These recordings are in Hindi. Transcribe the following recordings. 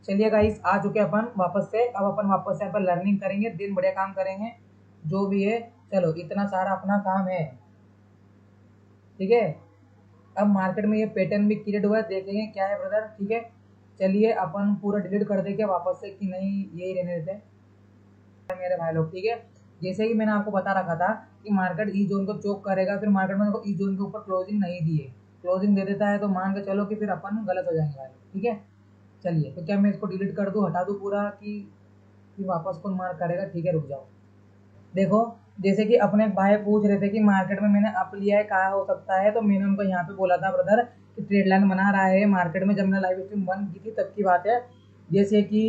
चलिए गाइस, आ चुके अपन वापस से। अब अपन वापस से यहाँ पर लर्निंग करेंगे, दिन बढ़िया काम करेंगे जो भी है। चलो, इतना सारा अपना काम है, ठीक है। अब मार्केट में ये पैटर्न भी क्रिएट हुआ है, देखेंगे क्या है ब्रदर, ठीक है। चलिए अपन पूरा डिलीट कर देंगे वापस से कि नहीं, यही रहने देते हैं मेरे भाई लोग, ठीक है। जैसे कि मैंने आपको बता रखा था कि मार्केट ई जोन को चोक करेगा, फिर मार्केट में देखो ई जोन के ऊपर क्लोजिंग नहीं दिए, क्लोजिंग दे देता है तो मान के चलो कि फिर अपन गलत हो जाएंगे भाई, ठीक है। चलिए, तो क्या मैं इसको डिलीट कर दूँ, हटा दूँ पूरा, कि फिर वापस कौन मार्क करेगा? ठीक है, रुक जाओ। देखो, जैसे कि अपने भाई पूछ रहे थे कि मार्केट में मैंने अप लिया है, कहाँ हो सकता है, तो मैंने उनको यहाँ पे बोला था ब्रदर कि ट्रेड लाइन बना रहा है मार्केट में। जब मैंने लाइव स्ट्रीम बंद की थी तब की बात है। जैसे कि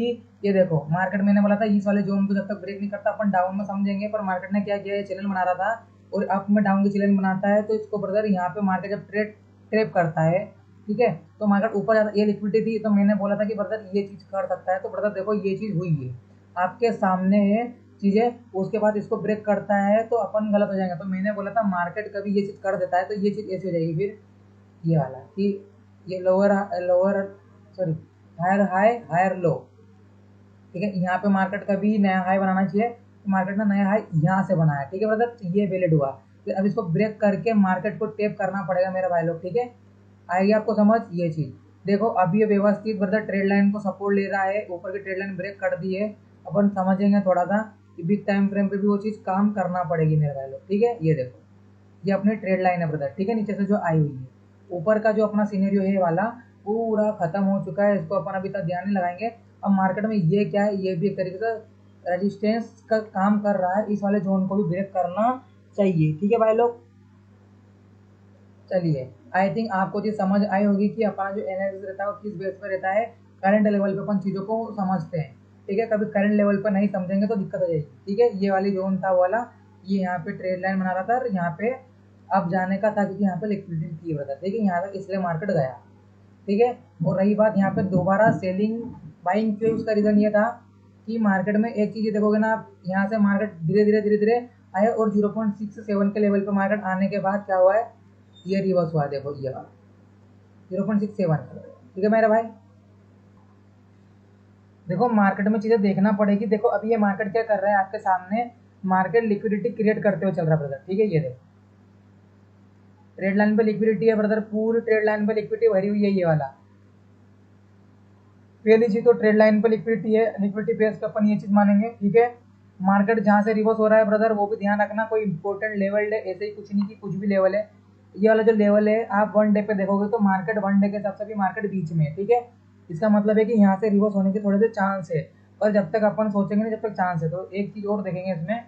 ये देखो, मार्केट मैंने बोला था इस वाले जोन को जब तक ब्रेक नहीं करता अपन डाउन में समझेंगे, पर मार्केट ने क्या किया, ये चैनल बना रहा था और अप में डाउन की चैनल बनाता है, तो इसको ब्रदर यहाँ पे मार्केट जब ट्रेप करता है, ठीक है, तो मार्केट ऊपर जाता, ये लिक्विडिटी थी, तो मैंने बोला था कि ब्रदर ये चीज़ कर सकता है। तो ब्रदर देखो, ये चीज़ हुई है आपके सामने है चीज़ें। उसके बाद इसको ब्रेक करता है तो अपन गलत हो जाएंगे। तो मैंने बोला था मार्केट कभी ये चीज़ कर देता है तो ये चीज़ ऐसी हो जाएगी फिर, ये वाला कि ये lower lower sorry higher high higher low, ठीक है। यहाँ पे मार्केट कभी नया हाई बनाना चाहिए, तो मार्केट ने नया हाई यहाँ से बनाया, ठीक है ब्रदर, तो ये वैलिड हुआ। फिर अब इसको ब्रेक करके मार्केट को टेप करना पड़ेगा मेरे भाई लोग, ठीक है। आएगी आपको समझ ये चीज़। देखो, अभी ये व्यवस्थित ब्रदर ट्रेड लाइन को सपोर्ट ले रहा है, ऊपर की ट्रेड लाइन ब्रेक कर दी है। अपन समझेंगे थोड़ा सा कि बिग टाइम फ्रेम पे भी वो चीज़ काम करना पड़ेगी मेरे भाई लोग, ठीक है। ये देखो, ये अपनी ट्रेड लाइन है ब्रदर, ठीक है, नीचे से जो आई हुई है। ऊपर का जो अपना सीनेरियो है वाला पूरा खत्म हो चुका है, इसको अपन अभी तक ध्यान नहीं लगाएंगे। अब मार्केट में ये क्या है, ये भी एक तरीके से रेजिस्टेंस का काम कर रहा है, इस वाले जोन को भी ब्रेक करना चाहिए, ठीक है भाई लोग। चलिए, आई थिंक आपको चीज़ समझ आई होगी कि अपना जो एनालिसिस रहता है वो किस बेस पर रहता है। करंट लेवल पे अपन चीज़ों को समझते हैं, ठीक है। कभी करंट लेवल पर नहीं समझेंगे तो दिक्कत हो जाएगी, ठीक है। ये वाली जोन था वाला, ये यहाँ पे ट्रेड लाइन बना रहा था और यहाँ पे अब जाने का था क्योंकि यहाँ पे लिक्विडिटी की वजह, ठीक है, यहाँ तक इसलिए मार्केट गया, ठीक है। और रही बात यहाँ पे दोबारा सेलिंग बाइंग क्यों, उसका रीज़न ये था कि मार्केट में एक चीज़ देखोगे ना आप, यहाँ से मार्केट धीरे धीरे आए और 0.67 के लेवल पे मार्केट आने के बाद क्या हुआ है, ये रिवर्स हुआ, देखो ये वाला 0.67, ठीक है मेरा भाई। देखो, मार्केट में चीज़ें देखना पड़ेगी। देखो, अभी ये मार्केट क्या कर रहा है आपके सामने, मार्केट लिक्विडिटी क्रिएट करते हुए चल रहा है ब्रदर, ठीक है। ये देखो, ट्रेड लाइन पे लिक्विडिटी है ब्रदर, पूरी ट्रेड लाइन पे लिक्विडिटी भरी हुई है, ये वाला पहली चीज तो ट्रेड लाइन पे लिक्विडिटी है, लिक्विडिटी बेस पे अपन ये चीज मानेंगे, ठीक है। मार्केट जहाँ से रिवर्स हो रहा है ब्रदर, वो भी ध्यान रखना, कोई इंपॉर्टेंट लेवल है ऐसे ही कुछ नहीं कि कुछ भी लेवल है। ये वाला जो लेवल है आप वन डे पे देखोगे तो मार्केट वन डे के हिसाब से भी मार्केट बीच में है, ठीक है। इसका मतलब है कि यहाँ से रिवर्स होने के थोड़े से चांस है, पर जब तक अपन सोचेंगे नहीं जब तक चांस है। तो एक चीज और देखेंगे इसमें,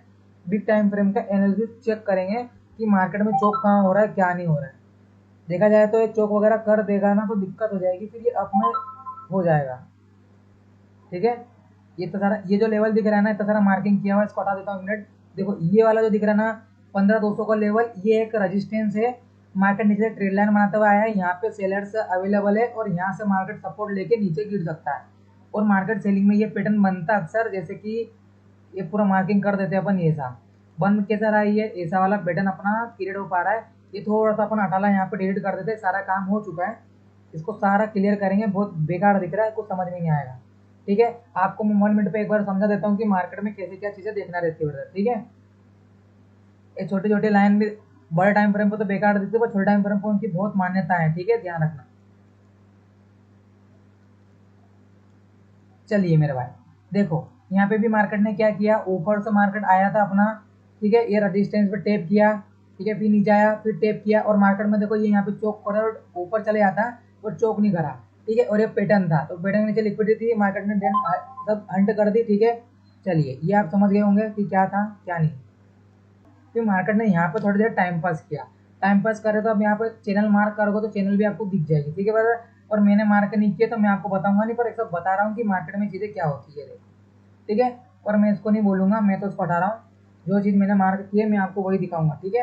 बिग टाइम फ्रेम का एनालिसिस चेक करेंगे कि मार्केट में चोक कहाँ हो रहा है, क्या नहीं हो रहा है। देखा जाए तो ये चोक वगैरह कर देगा ना तो दिक्कत हो जाएगी, फिर ये अप में हो जाएगा, ठीक है। ये तो सारा, ये जो लेवल दिख रहा है ना, इतना सारा मार्किंग किया हुआ है, इसको हटा देता हूँ मिनट। देखो, ये वाला जो दिख रहा है ना 15,200 का लेवल, ये एक रेजिस्टेंस है। मार्केट नीचे ट्रेड लाइन बनाता हुआ आया है, यहाँ पे सेलर्स अवेलेबल है और यहाँ से मार्केट सपोर्ट लेके नीचे गिर सकता है। और मार्केट सेलिंग में ये पैटर्न बनता है अक्सर, जैसे कि ये पूरा मार्किंग कर देते हैं अपन, ये ऐसा बंद कैसा रहा है, ये ऐसा वाला पैटर्न अपना क्रिएट हो पा रहा है। ये थोड़ा सा अपन हटाला, यहाँ पे डिलीट कर देते हैं, सारा काम हो चुका है। इसको सारा क्लियर करेंगे, बहुत बेकार दिख रहा है, कुछ समझ में नहीं आएगा, ठीक है। आपको मैं 1 मिनट पे एक बार समझा देता हूँ कि मार्केट में कैसे क्या चीज़ें देखना रहती है ब्रदर, ठीक है। ये छोटी छोटी लाइन भी बड़े टाइम फ्रेम पर तो बेकार दिखती है, पर छोटे टाइम फ्रेम पर उनकी बहुत मान्यता है, ठीक है, ध्यान रखना। चलिए मेरे भाई, देखो यहाँ पे भी मार्केट ने क्या किया, ऊपर से मार्केट आया था अपना, ठीक है, ये रजिस्टेंस पे टेप किया, ठीक है, फिर नीचे आया, फिर टेप किया और मार्केट में देखो ये यहाँ पे चोक कर ऊपर चले जाता और चोक नहीं करा, ठीक है। और ये पैटर्न था, तो पैटर्न के नीचे लिक्विडिटी थी, मार्केट ने देन सब हंट कर दी, ठीक है। चलिए, ये आप समझ गए होंगे कि क्या था क्या नहीं। फिर मार्केट ने यहाँ पे थोड़ी देर टाइम पास किया, टाइम पास करे तो अब यहाँ पे चैनल मार्क करोगे तो चैनल भी आपको दिख जाएगी, ठीक है ब्रदर। और मैंने मार्क नहीं किया तो मैं आपको बताऊंगा नहीं, पर एक सब बता रहा हूँ कि मार्केट में चीज़ें क्या होती है, ठीक है। और मैं इसको नहीं बोलूँगा, मैं तो उसको हटा रहा हूँ। जो चीज़ मैंने मार्क की है मैं आपको वही दिखाऊंगा, ठीक है।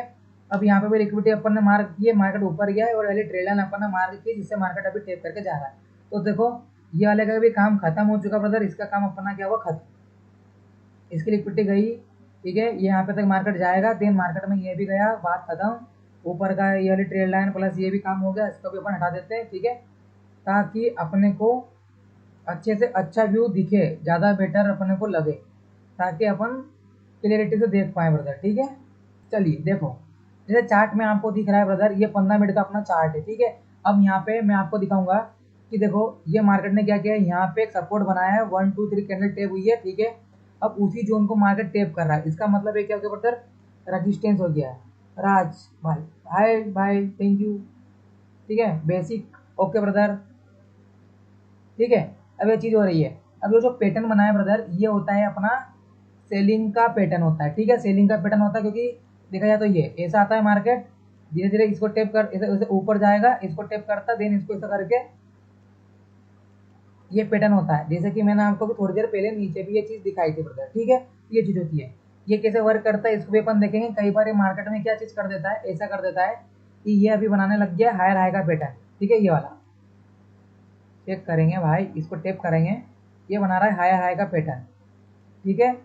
अब यहाँ पे भी लिक्विडिटी अपन ने मार्क की है, मार्केट ऊपर गया है और वाली ट्रेड लाइन अपन ने मार्क की है, जिससे मार्केट अभी टेप करके जा रहा है। तो देखो, ये वाले का भी काम खत्म हो चुका ब्रदर, इसका काम अपना क्या हुआ, खत्म। इसकी लिक्विडिटी गई, ठीक है, ये यहाँ पे तक मार्केट जाएगा, देन मार्केट में ये भी गया, बात खत्म। ऊपर का ये वाली ट्रेड लाइन प्लस ये भी काम हो गया, इसको भी अपन हटा देते हैं, ठीक है, ताकि अपने को अच्छे से अच्छा व्यू दिखे, ज़्यादा बेटर अपने को लगे, ताकि अपन क्लियरिटी से देख पाए ब्रदर। ठीक है, चलिए देखो, जैसे चार्ट में आपको दिख रहा है ब्रदर, ये 15 मिनट का अपना चार्ट है। ठीक है, अब यहाँ पे मैं आपको दिखाऊंगा कि देखो ये मार्केट ने क्या किया है, यहाँ पे एक सपोर्ट बनाया है, 1 2 3 कैंडल टेप हुई है। ठीक है, अब उसी जोन को मार्केट टेप कर रहा है, इसका मतलब ये क्या हो गया ब्रदर, रजिस्टेंस हो गया है। राज भाई, हाय भाई, थैंक यू। ठीक है, बेसिक ओके ब्रदर। ठीक है, अब ये चीज़ हो रही है। अब ये जो पैटर्न बनाया ब्रदर, ये होता है अपना सेलिंग का पैटर्न होता है। ठीक है, सेलिंग का पैटर्न होता है, क्योंकि देखा जाए तो ये ऐसा आता है मार्केट, धीरे धीरे इसको टेप कर ऐसे ऊपर जाएगा, इसको टेप करता, देन इसको ऐसा करके ये पैटर्न होता है। जैसे कि मैंने आपको भी थोड़ी देर पहले नीचे भी ये चीज़ दिखाई थी ब्रदर। ठीक है, ये चीज़ होती है। ये कैसे वर्क करता है इसको भी अपन देखेंगे। कई बार ये मार्केट में क्या चीज़ कर देता है, ऐसा कर देता है कि ये अभी बनाने लग गया हायर हाई का पैटर्न। ठीक है, ये वाला चेक करेंगे भाई, इसको टेप करेंगे, ये बना रहा है हाई हाई का पैटर्न। ठीक है,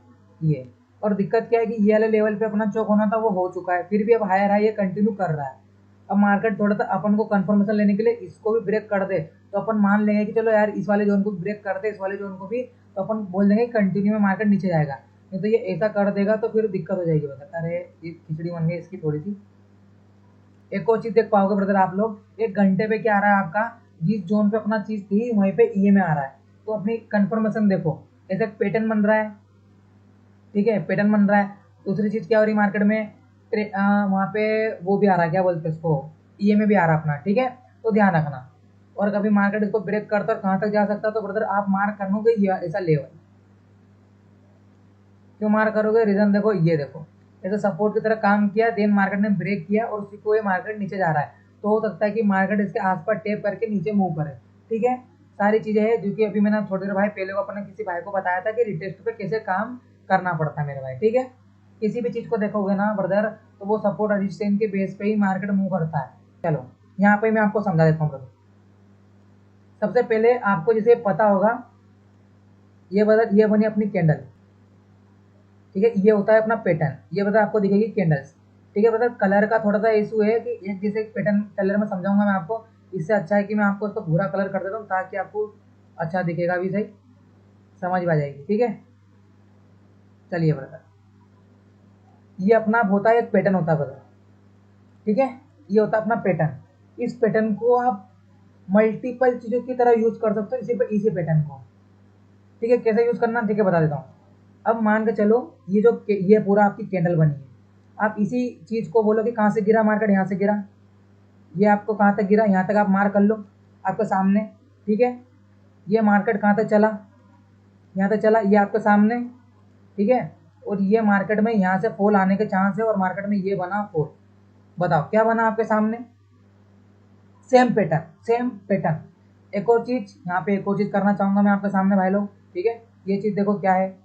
ये और दिक्कत क्या है कि ये वाले लेवल पे अपना चौक होना था, वो हो चुका है, फिर भी अब हायर हाई ये कंटिन्यू कर रहा है। अब मार्केट थोड़ा सा अपन को कंफर्मेशन लेने के लिए इसको भी ब्रेक कर दे, तो अपन मान लेंगे कि चलो यार इस वाले जोन को ब्रेक कर दे, इस वाले जोन को भी, तो अपन बोल देंगे कंटिन्यू में मार्केट नीचे जाएगा। नहीं तो ये ऐसा कर देगा तो फिर दिक्कत हो जाएगी ब्रदर। अरे ये खिचड़ी बन गई इसकी थोड़ी सी। एक और चीज देख पाओगे ब्रदर आप लोग, 1 घंटे पे क्या आ रहा है आपका, जिस जोन पे अपना चीज थी वहीं पे ई में आ रहा है। तो अपनी कंफर्मेशन देखो, ऐसा पैटर्न बन रहा है। ठीक है, पैटर्न बन रहा है। दूसरी चीज क्या हो रही है मार्केट में, वहाँ पे वो भी आ रहा है, क्या बोलते हैं इसको, ई में भी आ रहा है अपना। ठीक है, तो ध्यान रखना। और कभी मार्केट इसको ब्रेक करता और कहाँ तक जा सकता है, तो ब्रदर आप मार्क करोगे ये ऐसा लेवल। क्यों मार्क करोगे, रीजन देखो, ये देखो ऐसे सपोर्ट की तरह काम किया, देन मार्केट ने ब्रेक किया और उसी को ये मार्केट नीचे जा रहा है। तो हो सकता है कि मार्केट इसके आसपास टेप करके नीचे मूव करे। ठीक है, सारी चीजें हैं जो कि अभी मैंने थोड़ी देर भाई पहले को अपने किसी भाई को बताया था कि रिटेस्ट पे कैसे काम करना पड़ता है मेरे भाई। ठीक है, किसी भी चीज को देखोगे ना ब्रदर, तो वो सपोर्ट रजिस्टेंस के बेस पे ही मार्केट मूव करता है। चलो यहाँ पे मैं आपको समझा देता हूँ ब्रदर। सबसे पहले आपको जैसे पता होगा, ये ब्रदर ये बनी अपनी कैंडल। ठीक है, ये होता है अपना पैटर्न, ये बता आपको दिखेगी कैंडल्स। ठीक है, बता कलर का थोड़ा सा इशू है कि एक जैसे पैटर्न कलर में समझाऊंगा मैं आपको, इससे अच्छा है कि मैं आपको इसको भूरा कलर कर देता हूँ, ताकि आपको अच्छा दिखेगा भी, सही समझ में आ जाएगी। ठीक है, चलिए ब्रदर, ये अपना होता है एक पैटर्न होता है ब्रदर। ठीक है, ये होता है अपना पैटर्न। इस पैटर्न को आप मल्टीपल चीज़ों की तरह यूज कर सकते हो, इसी पैटर्न को। ठीक है, कैसे यूज करना, ठीक है बता देता हूँ। अब मान के चलो, ये पूरा आपकी कैंडल बनी है, आप इसी चीज को बोलो कि कहाँ से गिरा मार्केट, यहाँ से गिरा, ये आपको कहाँ तक गिरा, यहाँ तक आप मार्क कर लो आपके सामने। ठीक है, ये मार्केट कहाँ तक चला, यहाँ तक चला, ये आपके सामने। ठीक है, और ये मार्केट में यहाँ से फॉल आने के चांस है, और मार्केट में ये बना फॉल। बताओ क्या बना आपके सामने, सेम पैटर्न, सेम पैटर्न। एक और चीज यहाँ पे, एक और चीज करना चाहूंगा मैं आपके सामने भाई लोग। ठीक है, ये चीज देखो क्या है,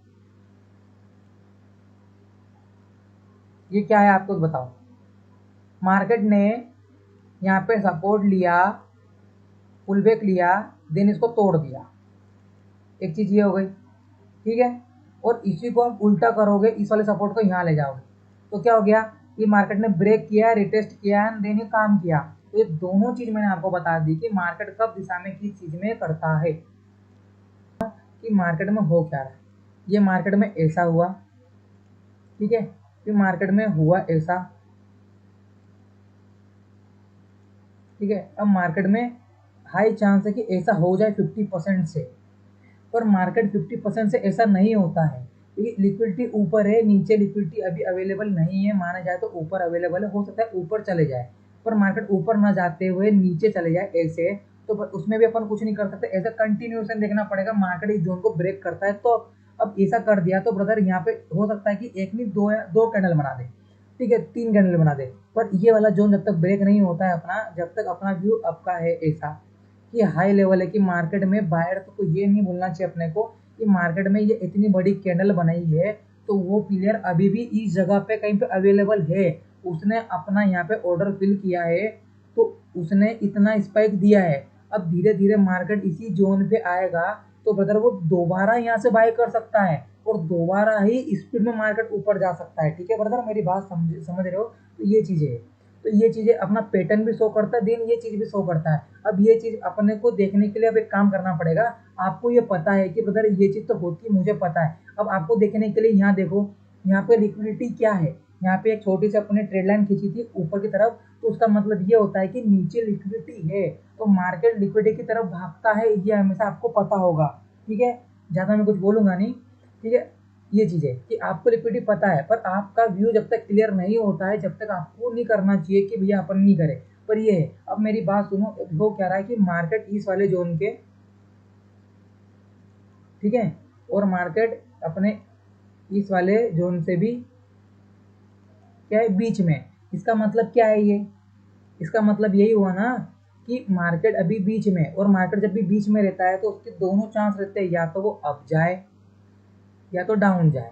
ये क्या है आपको बताओ। मार्केट ने यहाँ पे सपोर्ट लिया, पुल बैक लिया, देन इसको तोड़ दिया, एक चीज ये हो गई। ठीक है, और इसी को आप उल्टा करोगे, इस वाले सपोर्ट को यहाँ ले जाओगे, तो क्या हो गया, ये मार्केट ने ब्रेक किया, रिटेस्ट किया, देन ये काम किया। तो ये दोनों चीज मैंने आपको बता दी कि मार्केट कब दिशा में किस चीज में करता है, कि मार्केट में हो क्या रहा है। ये मार्केट में ऐसा हुआ, ठीक है, फिर मार्केट में हुआ ऐसा। ठीक है, अब मार्केट में हाई चांस है कि ऐसा हो जाए 50% से, पर मार्केट 50% से ऐसा नहीं होता है, क्योंकि लिक्विडिटी ऊपर है, नीचे लिक्विडिटी अभी अवेलेबल नहीं है। माना जाए तो ऊपर अवेलेबल है, हो सकता है ऊपर चले जाए, पर मार्केट ऊपर ना जाते हुए नीचे चले जाए ऐसे, तो उसमें भी अपन कुछ नहीं कर सकते। ऐसा कंटिन्यूएशन देखना पड़ेगा, मार्केट इस जोन को ब्रेक करता है। तो अब ऐसा कर दिया तो ब्रदर यहाँ पे हो सकता है कि एक नहीं दो कैंडल बना दे, ठीक है, 3 कैंडल बना दे, पर ये वाला जोन जब तक ब्रेक नहीं होता है अपना, जब तक अपना व्यू आपका है ऐसा कि हाई लेवल है कि मार्केट में बायर को ये नहीं भूलना चाहिए अपने को कि मार्केट में ये इतनी बड़ी कैंडल बनाई है, तो वो प्लेयर अभी भी इस जगह पे कहीं पे अवेलेबल है, उसने अपना यहाँ पे ऑर्डर फिल किया है, तो उसने इतना स्पाइक दिया है। अब धीरे धीरे मार्केट इसी जोन पे आएगा, तो ब्रदर वो दोबारा यहाँ से बाय कर सकता है, और दोबारा ही स्पीड में मार्केट ऊपर जा सकता है। ठीक है ब्रदर, मेरी बात समझ रहे हो, तो ये चीजें है। तो ये चीज़ें अपना पैटर्न भी शो करता है, देन ये चीज़ भी शो करता है। अब ये चीज़ अपने को देखने के लिए अब एक काम करना पड़ेगा। आपको ये पता है कि ब्रदर ये चीज़ तो होती है, मुझे पता है। अब आपको देखने के लिए यहाँ देखो, यहाँ पे लिक्विडिटी क्या है, यहाँ पे एक छोटी सी अपने ट्रेड लाइन खींची थी ऊपर की तरफ, तो उसका मतलब ये होता है कि नीचे लिक्विडिटी है, तो मार्केट लिक्विडिटी की तरफ भागता है, ये हमेशा आपको पता होगा। ठीक है, ज़्यादा मैं कुछ बोलूँगा नहीं। ठीक है, ये चीज़ है कि आपको लिक्विडिटी पता है, पर आपका व्यू जब तक क्लियर नहीं होता है, जब तक आपको नहीं करना चाहिए कि भैया अपन नहीं करें। पर ये है, अब मेरी बात सुनो, वो कह रहा है कि मार्केट इस वाले जोन के, ठीक है, और मार्केट अपने इस वाले जोन से भी क्या है, बीच में। इसका मतलब क्या है ये, इसका मतलब यही हुआ ना कि मार्केट अभी बीच में, और मार्केट जब भी बीच में रहता है तो उसके दोनों चांस रहते हैं, या तो वो अप जाए या तो डाउन जाए।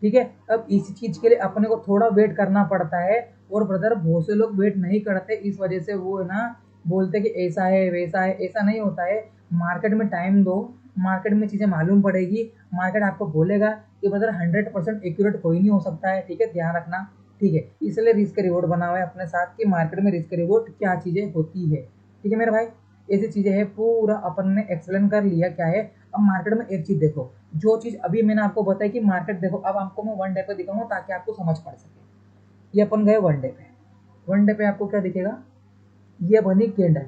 ठीक है, अब इस चीज के लिए अपने को थोड़ा वेट करना पड़ता है, और ब्रदर बहुत से लोग वेट नहीं करते, इस वजह से वो है ना बोलते कि ऐसा है वैसा है। ऐसा नहीं होता है, मार्केट में टाइम दो, मार्केट में चीजें मालूम पड़ेगी, मार्केट आपको बोलेगा कि ब्रदर 100% एक्यूरेट कोई नहीं हो सकता है। ठीक है, ध्यान रखना। ठीक है, इसलिए रिस्क रिवॉर्ड बना हुआ है अपने साथ कि मार्केट में रिस्क रिवॉर्ड क्या चीजें होती है। ठीक है मेरे भाई, ऐसी चीजें है, पूरा अपन ने एक्सप्लेन कर लिया क्या है। अब मार्केट में एक चीज देखो, जो चीज अभी मैंने आपको बताई कि मार्केट देखो, अब आपको मैं वन डे पे दिखाऊंगा ताकि आपको समझ पड़ सके। ये अपन गए वन डे पे, वन डे पे आपको क्या दिखेगा, ये बनी कैंडल,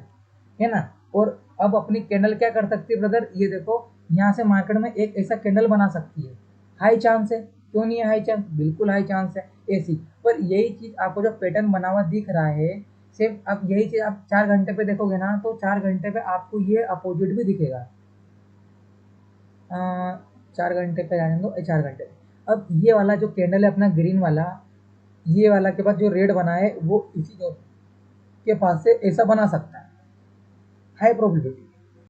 है ना। और अब अपनी कैंडल क्या कर सकती है ब्रदर, ये देखो, यहाँ से मार्केट में एक ऐसा कैंडल बना सकती है, हाई चांस है, क्यों नहीं है हाई चांस, बिल्कुल हाई चांस है ऐसी। पर यही चीज आपको जो पैटर्न बना हुआ दिख रहा है, सेम अब यही चीज आप 4 घंटे पे देखोगे ना, तो 4 घंटे पे आपको ये अपोजिट भी दिखेगा। 4 घंटे पे जाने दो, 4 घंटे। अब ये वाला जो कैंडल है अपना ग्रीन वाला, ये वाला के बाद जो रेड बना है वो इसी के पास से ऐसा बना सकता है, हाई प्रोबेबिलिटी।